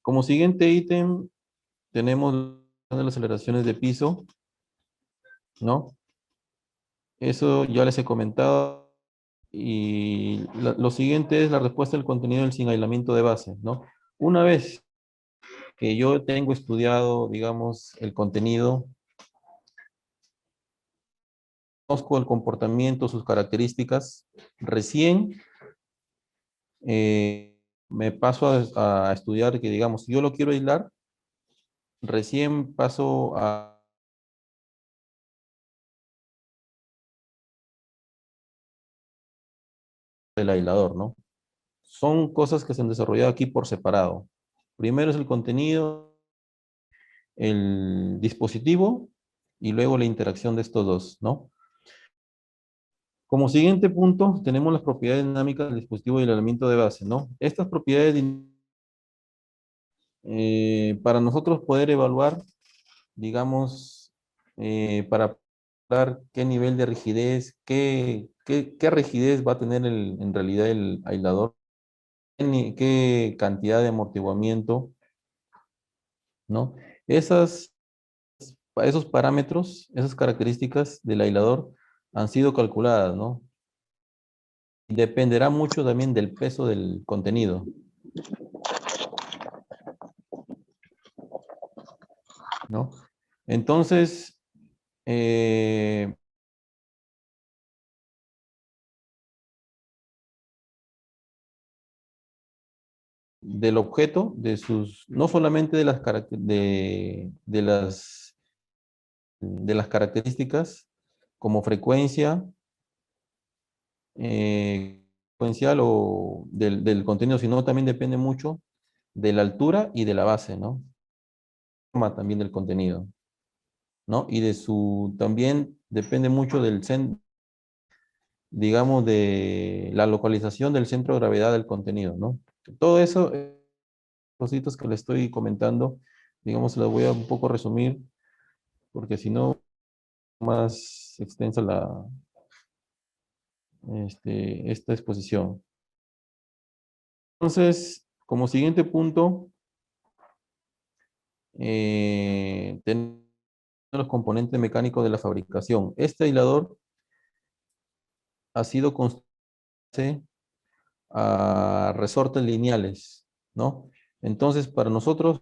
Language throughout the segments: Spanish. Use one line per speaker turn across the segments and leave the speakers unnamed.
Como siguiente ítem tenemos las aceleraciones de piso, ¿no? Eso ya les he comentado. Y lo siguiente es la respuesta del contenido del sin aislamiento de base, ¿no? Una vez que yo tengo estudiado, digamos, el contenido, conozco el comportamiento, sus características, recién me paso a estudiar que, digamos, si yo lo quiero aislar, recién paso a el aislador, ¿no? Son cosas que se han desarrollado aquí por separado. Primero es el contenido, el dispositivo y luego la interacción de estos dos, ¿no? Como siguiente punto, tenemos las propiedades dinámicas del dispositivo y el elemento de base, ¿no? Estas propiedades, para nosotros poder evaluar, digamos, para dar qué nivel de rigidez, qué rigidez va a tener en realidad el aislador, qué cantidad de amortiguamiento, ¿no? Esas, esos parámetros, esas características del aislador han sido calculadas, ¿no? Dependerá mucho también del peso del contenido, ¿no? Entonces, del objeto, de sus, no solamente de las, de las características como frecuencia, frecuencial o del contenido, sino también depende mucho de la altura y de la base, ¿no? También del contenido, ¿no? Y de su, también depende mucho del centro, digamos, de la localización del centro de gravedad del contenido, ¿no? Todo eso, cositas que le estoy comentando, digamos, se las voy a un poco resumir, porque si no, más extensa esta exposición. Entonces, como siguiente punto, tenemos los componentes mecánicos de la fabricación. Este aislador ha sido construido a resortes lineales, ¿no? Entonces, para nosotros,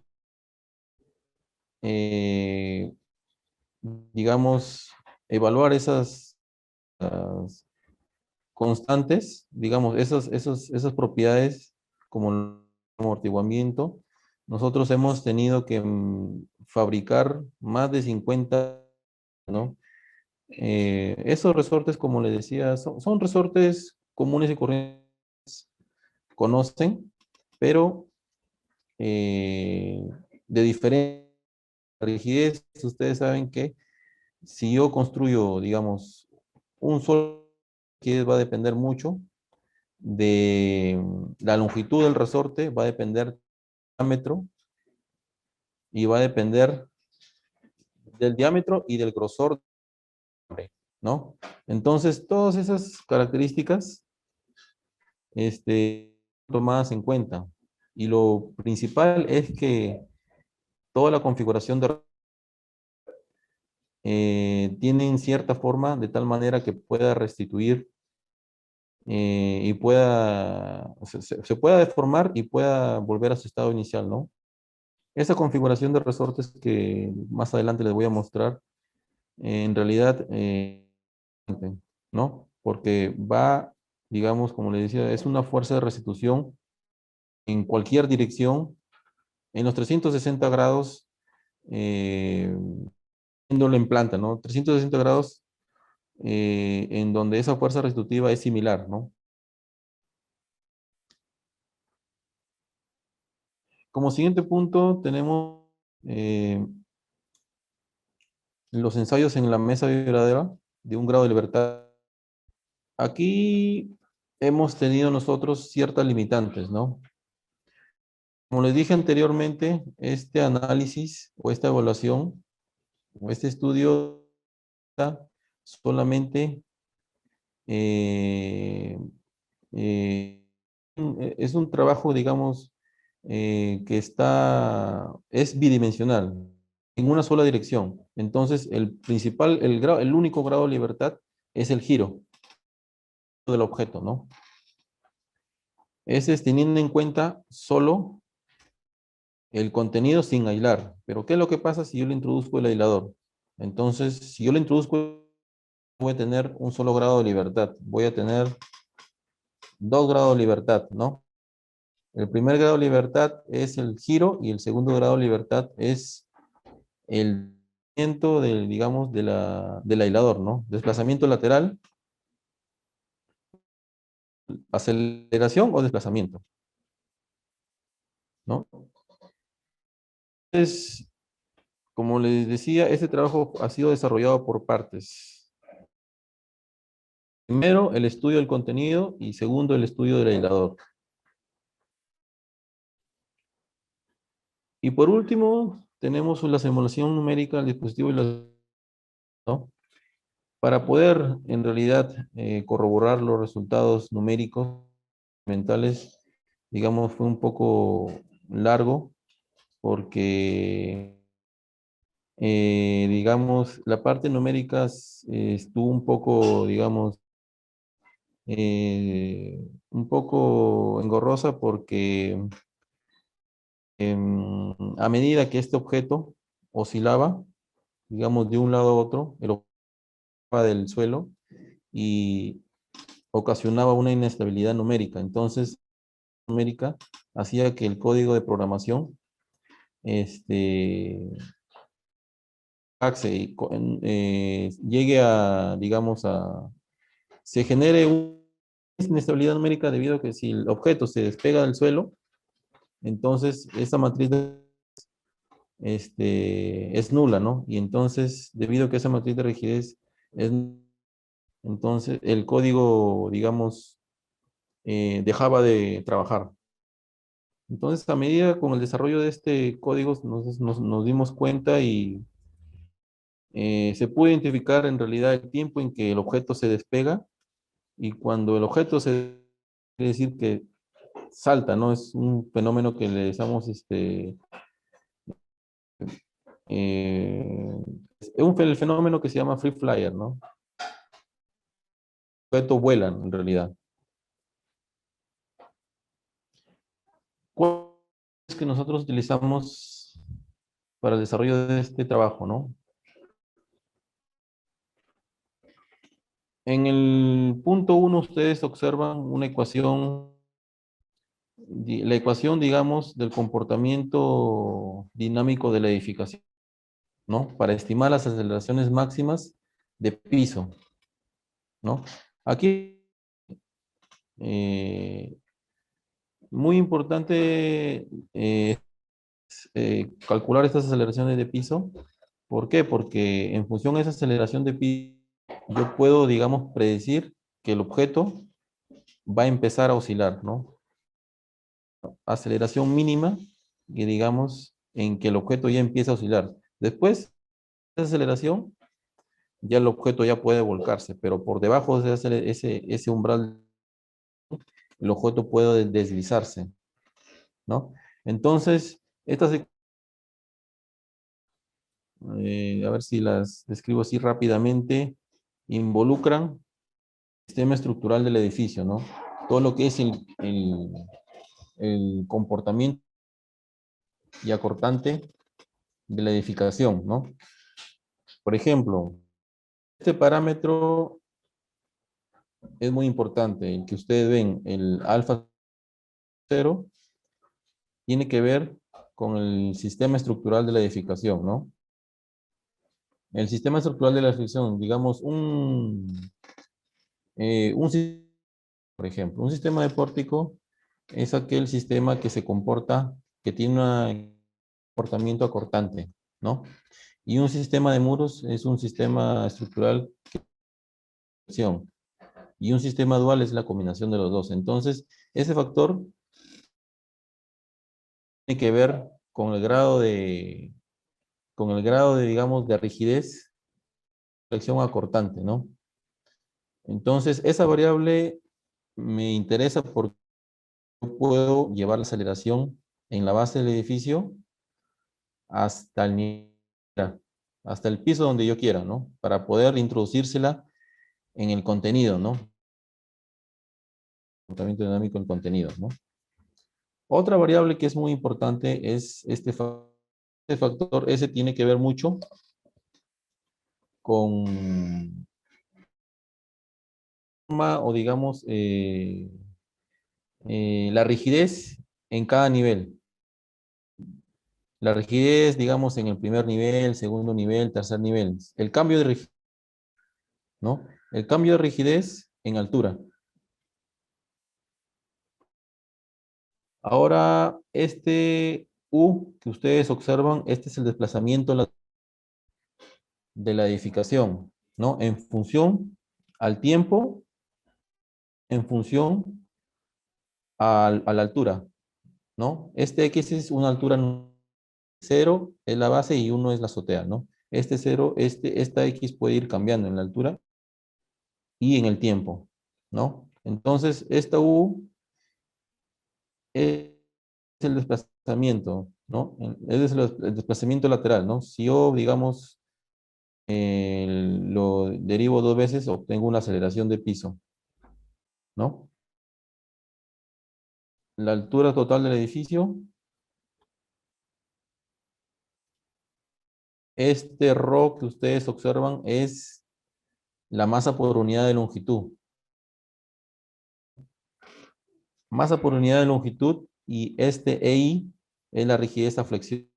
eh, digamos, evaluar esas constantes, digamos, esas propiedades como el amortiguamiento, nosotros hemos tenido que fabricar más de 50, ¿no? Esos resortes, como le decía, son resortes comunes y corrientes, conocen, pero eh, de diferente rigidez. Ustedes saben que si yo construyo, digamos, un solo, que va a depender mucho de la longitud del resorte, va a depender del diámetro y va a depender del diámetro y del grosor, ¿no? Entonces, todas esas características, tomadas en cuenta. Y lo principal es que toda la configuración de tienen cierta forma de tal manera que pueda restituir y pueda, se pueda deformar y pueda volver a su estado inicial, ¿no? Esa configuración de resortes que más adelante les voy a mostrar, en realidad, ¿no? Porque va, digamos, como les decía, es una fuerza de restitución en cualquier dirección, en los 360 grados, viéndolo en planta, ¿no? 360 grados en donde esa fuerza restitutiva es similar, ¿no? Como siguiente punto tenemos eh, los ensayos en la mesa vibradora de un grado de libertad. Aquí hemos tenido nosotros ciertas limitantes, ¿no? Como les dije anteriormente, este análisis o esta evaluación o este estudio solamente eh, eh, es un trabajo, digamos, es bidimensional, en una sola dirección. Entonces, el único grado de libertad es el giro del objeto, ¿no? Ese es teniendo en cuenta solo el contenido sin aislar. Pero ¿qué es lo que pasa si yo le introduzco el aislador? Entonces, si yo le introduzco, voy a tener un solo grado de libertad. Voy a tener 2 grados de libertad, ¿no? El primer grado de libertad es el giro y el segundo grado de libertad es el desplazamiento del, digamos, del aislador, ¿no? Desplazamiento lateral, aceleración o desplazamiento, ¿no? Entonces, como les decía, este trabajo ha sido desarrollado por partes. Primero, el estudio del contenido y segundo, el estudio del aislador. Y por último, tenemos la simulación numérica del dispositivo y ¿no? Para poder, en realidad, corroborar los resultados numéricos mentales, digamos, fue un poco largo porque, digamos, la parte numérica estuvo un poco, digamos, un poco engorrosa porque a medida que este objeto oscilaba, digamos, de un lado a otro, el objeto del suelo y ocasionaba una inestabilidad numérica. Entonces, numérica hacía que el código de programación este, llegue a, digamos, se genere una inestabilidad numérica debido a que si el objeto se despega del suelo, entonces esa matriz es nula, ¿no? Y entonces, debido a que esa matriz de rigidez es, entonces el código, digamos, dejaba de trabajar. Entonces, a medida con el desarrollo de este código, nos dimos cuenta y se pudo identificar en realidad el tiempo en que el objeto se despega y cuando el objeto quiere decir que salta, ¿no? Es un fenómeno que le llamamos el fenómeno que se llama free flyer, ¿no? Los objetos vuelan en realidad. ¿Cuál es que nosotros utilizamos para el desarrollo de este trabajo, ¿no? En el punto 1 ustedes observan una ecuación, la ecuación, digamos, del comportamiento dinámico de la edificación, ¿no? Para estimar las aceleraciones máximas de piso, ¿no? Aquí, eh, muy importante calcular estas aceleraciones de piso. ¿Por qué? Porque en función de esa aceleración de piso, yo puedo, digamos, predecir que el objeto va a empezar a oscilar, ¿no? Aceleración mínima, y digamos, en que el objeto ya empieza a oscilar. Después de esa aceleración, ya el objeto ya puede volcarse, pero por debajo de ese umbral, el objeto puede deslizarse, ¿no? Entonces, a ver si las describo así rápidamente, involucran el sistema estructural del edificio, ¿no? Todo lo que es el comportamiento y acortante de la edificación, ¿no? Por ejemplo, este parámetro es muy importante, el que ustedes ven, el alfa 0, tiene que ver con el sistema estructural de la edificación, ¿no? El sistema estructural de la edificación, digamos, por ejemplo, un sistema de pórtico es aquel sistema que se comporta, que tiene un comportamiento acortante, ¿no? Y un sistema de muros es un sistema estructural y un sistema dual es la combinación de los dos. Entonces, ese factor tiene que ver con el grado de, digamos, de rigidez, flexión acortante, ¿no? Entonces, esa variable me interesa porque yo puedo llevar la aceleración en la base del edificio hasta el nivel, hasta el piso donde yo quiera, ¿no? Para poder introducírsela en el contenido, ¿no? Comportamiento dinámico en contenido, ¿no? Otra variable que es muy importante es este factor. Ese tiene que ver mucho con o digamos la rigidez en cada nivel. La rigidez, digamos, en el primer nivel, segundo nivel, tercer nivel. El cambio de rigidez, ¿no? El cambio de rigidez en altura. Ahora, este U que ustedes observan, este es el desplazamiento de la edificación, ¿no? En función al tiempo, en función a la altura, ¿no? Este X es una altura 0 es la base y 1 es la azotea, ¿no? Este 0, esta X puede ir cambiando en la altura y en el tiempo, ¿no? Entonces, esta U es el desplazamiento, ¿no? Es el desplazamiento lateral, ¿no? Si yo, digamos, lo derivo 2 veces, obtengo una aceleración de piso, ¿no? La altura total del edificio, este ρ que ustedes observan es la masa por unidad de longitud. Masa por unidad de longitud y este EI es la rigidez a flexión,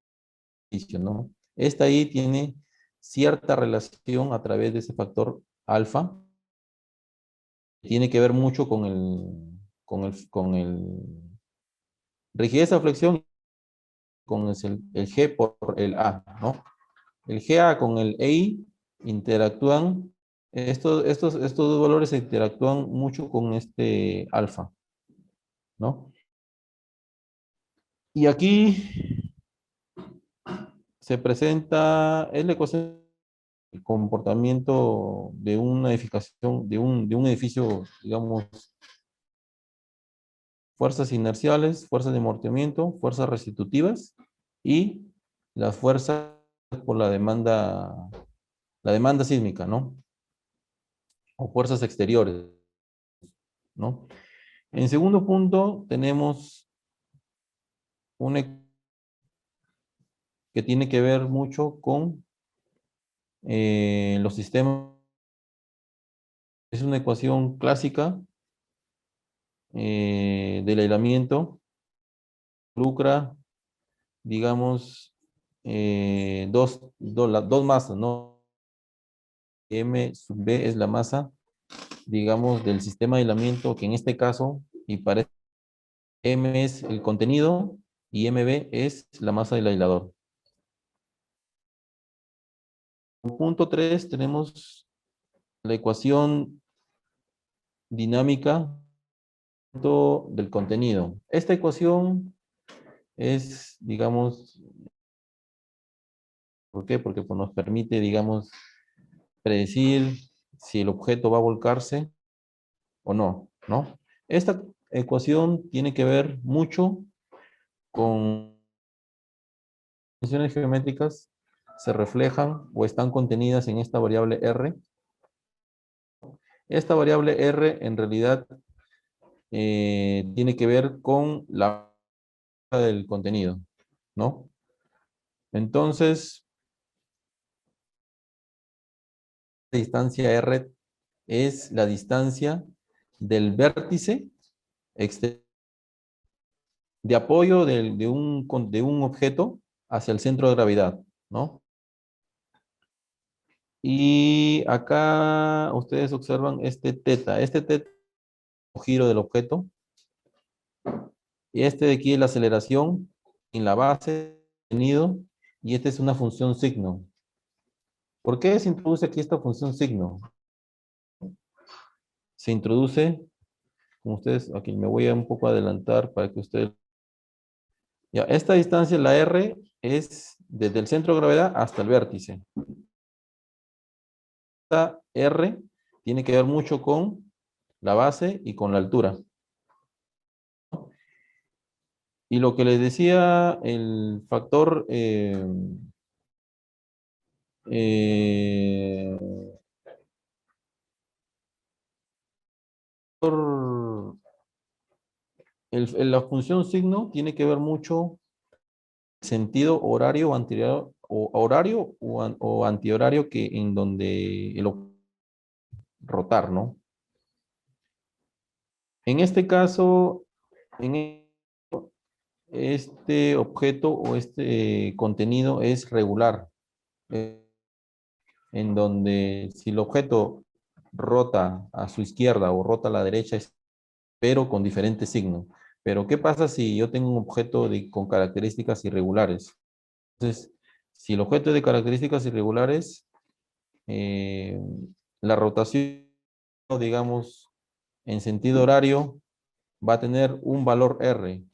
¿no? Esta I tiene cierta relación a través de ese factor alfa. Tiene que ver mucho con el rigidez a flexión, con el G por el A, ¿no? El GA con el EI interactúan, estos dos valores interactúan mucho con este alfa, ¿no? Y aquí se presenta, es la ecuación del comportamiento de una edificación, de un edificio, digamos, fuerzas inerciales, fuerzas de amortiguamiento, fuerzas restitutivas y las fuerzas por la demanda sísmica, ¿no? O fuerzas exteriores, ¿no? En segundo punto, tenemos una que tiene que ver mucho con los sistemas. Es una ecuación clásica del aislamiento. Involucra, digamos, dos masas, ¿no? M sub B es la masa, digamos, del sistema de aislamiento, que en este caso, y parece M es el contenido y MB es la masa del aislador. En punto 3 tenemos la ecuación dinámica del contenido. Esta ecuación es, digamos, ¿por qué? Porque pues, nos permite, digamos, predecir si el objeto va a volcarse o no, ¿no? Esta ecuación tiene que ver mucho con funciones geométricas, se reflejan o están contenidas en esta variable R. Esta variable R en realidad tiene que ver con la del contenido, ¿no? Entonces, la distancia R es la distancia del vértice de apoyo de un objeto hacia el centro de gravedad, ¿no? Y acá ustedes observan este teta. Este teta es el giro del objeto. Y este de aquí es la aceleración en la base del contenido. Y esta es una función signo. ¿Por qué se introduce aquí esta función signo? Se introduce, como ustedes, aquí me voy a un poco adelantar para que ustedes... Ya, esta distancia, la R, es desde el centro de gravedad hasta el vértice. Esta R tiene que ver mucho con la base y con la altura. Y lo que les decía, el factor eh, la función signo tiene que ver mucho sentido horario o anterior o horario o antihorario que en donde rotar, ¿no? En este caso, en este objeto o este contenido es regular, en donde si el objeto rota a su izquierda o rota a la derecha, pero con diferente signo. Pero ¿qué pasa si yo tengo un objeto con características irregulares? Entonces, si el objeto es de características irregulares, eh, la rotación, digamos, en sentido horario, va a tener un valor R.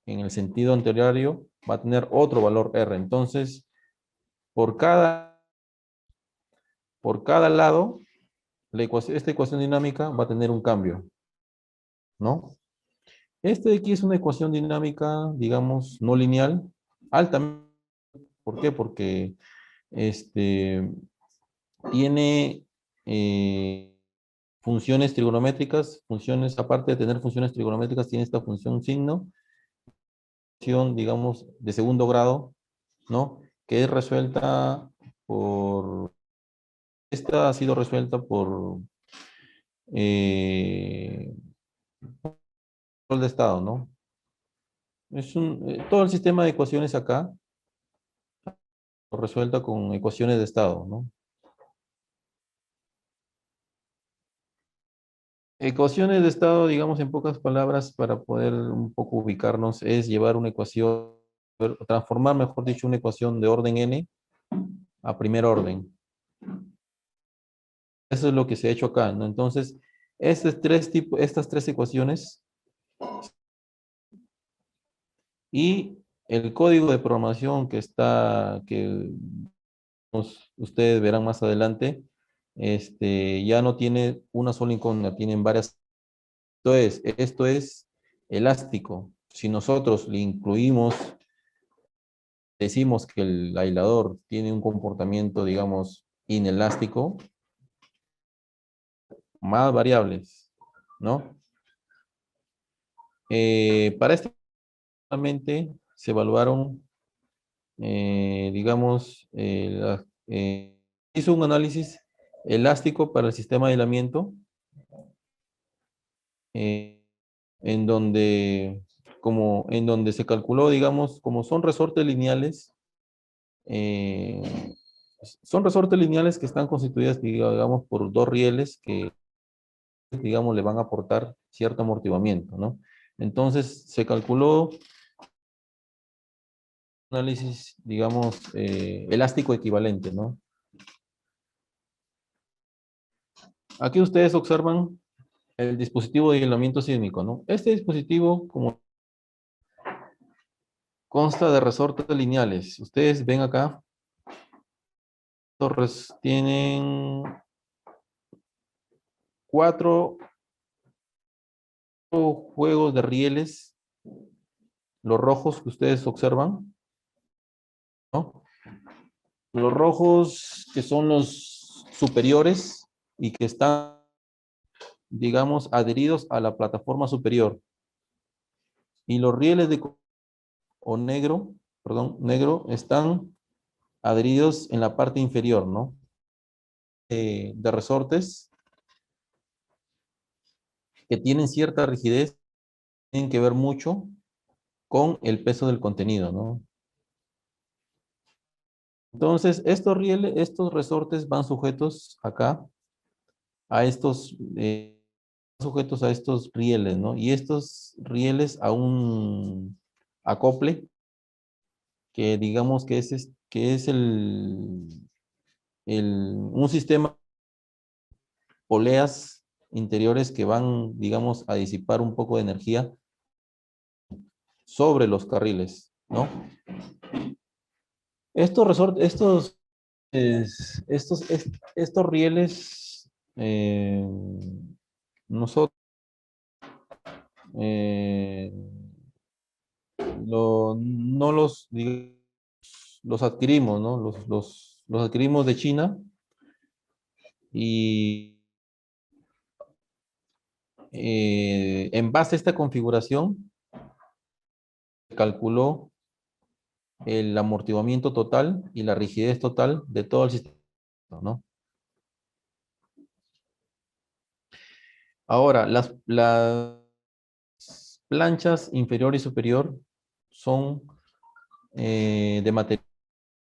En el sentido anterior va a tener otro valor R. Entonces, por por cada lado, esta ecuación dinámica va a tener un cambio, ¿no? Este de aquí es una ecuación dinámica, digamos, no lineal, altamente. ¿Por qué? Porque este, tiene funciones trigonométricas, funciones, aparte de tener funciones trigonométricas, tiene esta función signo, función, digamos, de segundo grado, ¿no? Que es resuelta por, esta ha sido resuelta por control de estado, ¿no? Todo el sistema de ecuaciones acá resuelta con ecuaciones de estado, ¿no? Ecuaciones de estado, digamos en pocas palabras, para poder un poco ubicarnos, es llevar una ecuación, transformar, mejor dicho, una ecuación de orden n a primer orden. Eso es lo que se ha hecho acá, ¿no? Entonces, estas tres ecuaciones y el código de programación que ustedes verán más adelante, ya no tiene una sola incógnita, tienen varias. Entonces, esto es elástico. Si nosotros le incluimos, decimos que el aislador tiene un comportamiento, digamos, inelástico, más variables, ¿no? Para este solamente se evaluaron, digamos, hizo un análisis elástico para el sistema de aislamiento, eh, en donde, en donde se calculó, digamos, como son resortes lineales, eh, son resortes lineales que están constituidas, digamos, por dos rieles que, digamos, le van a aportar cierto amortiguamiento, ¿no? Entonces, se calculó un análisis, digamos, elástico equivalente, ¿no? Aquí ustedes observan el dispositivo de aislamiento sísmico, ¿no? Este dispositivo, como consta de resortes lineales, ustedes ven acá, torres tienen cuatro juegos de rieles, los rojos que ustedes observan, ¿no? Los rojos que son los superiores y que están, digamos, adheridos a la plataforma superior. Y los rieles o negro, perdón, negro, están adheridos en la parte inferior, ¿no? De resortes que tienen cierta rigidez, tienen que ver mucho con el peso del contenido, ¿no? Entonces, estos rieles, estos resortes van sujetos acá a estos, sujetos a estos rieles, ¿no? Y estos rieles a un acople que digamos que que es un sistema de poleas interiores que van, digamos, a disipar un poco de energía sobre los carriles, ¿no? Estos resortes, estos rieles, nosotros, no los, los adquirimos, ¿no? Los adquirimos de China y en base a esta configuración calculó el amortiguamiento total y la rigidez total de todo el sistema, ¿no? Ahora, las planchas inferior y superior son de material,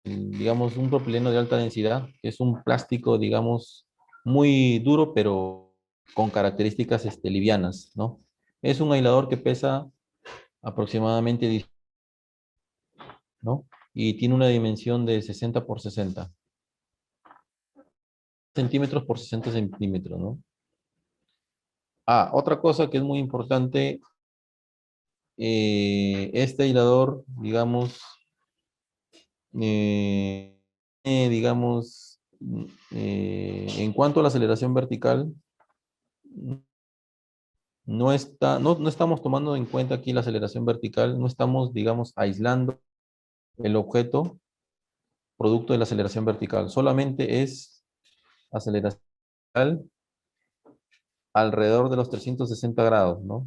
digamos, un propileno de alta densidad, que es un plástico, digamos, muy duro, pero con características livianas, ¿no? Es un aislador que pesa aproximadamente 10, ¿no? Y tiene una dimensión de 60 por 60 centímetros por 60 centímetros, ¿no? Ah, otra cosa que es muy importante, este aislador, digamos, digamos, en cuanto a la aceleración vertical, no estamos tomando en cuenta aquí la aceleración vertical, no estamos, digamos, aislando el objeto producto de la aceleración vertical, solamente es aceleración vertical alrededor de los 360 grados, ¿no?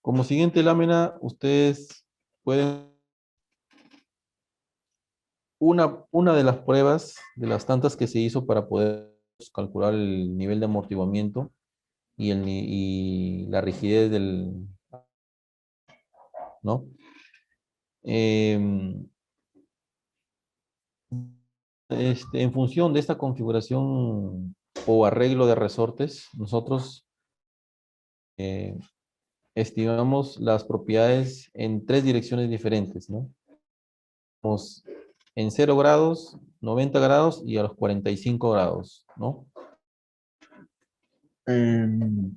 Como siguiente lámina, ustedes pueden, una de las pruebas, de las tantas que se hizo para poder calcular el nivel de amortiguamiento y la rigidez del, ¿no? Em, en función de esta configuración o arreglo de resortes, nosotros eh, estimamos las propiedades en tres direcciones diferentes, ¿no? Vamos en 0 grados, 90 grados y a los 45 grados, ¿no? En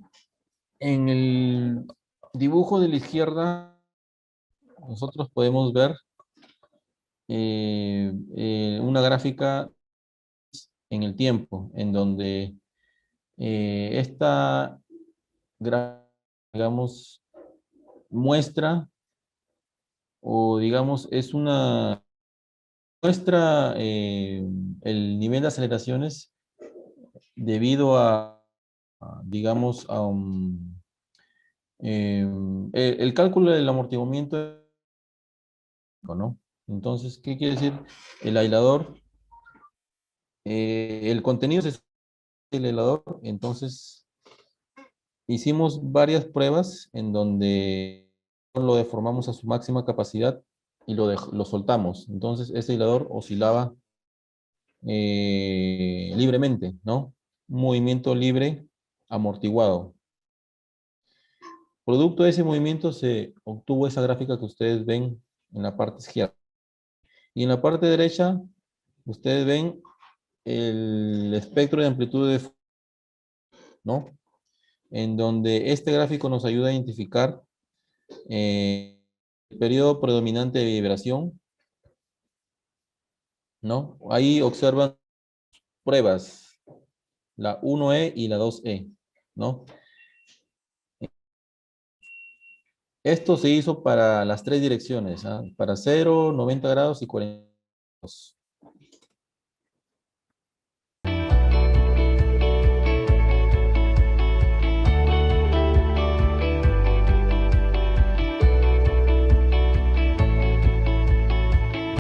el dibujo de la izquierda, nosotros podemos ver una gráfica en el tiempo, en donde esta gráfica, digamos, muestra o digamos es una muestra el nivel de aceleraciones debido digamos, el cálculo del amortiguamiento, ¿no? Entonces, ¿qué quiere decir? El aislador, el contenido es el aislador, entonces hicimos varias pruebas en donde lo deformamos a su máxima capacidad y lo soltamos. Entonces, ese aislador oscilaba libremente, ¿no? Un movimiento libre, amortiguado. Producto de ese movimiento se obtuvo esa gráfica que ustedes ven en la parte izquierda. Y en la parte derecha, ustedes ven el espectro de amplitud de, ¿no? En donde este gráfico nos ayuda a identificar el periodo predominante de vibración, ¿no? Ahí observan pruebas, la 1E y la 2E, ¿no? Esto se hizo para las tres direcciones, ¿ah? Para 0, 90 grados y 40 grados.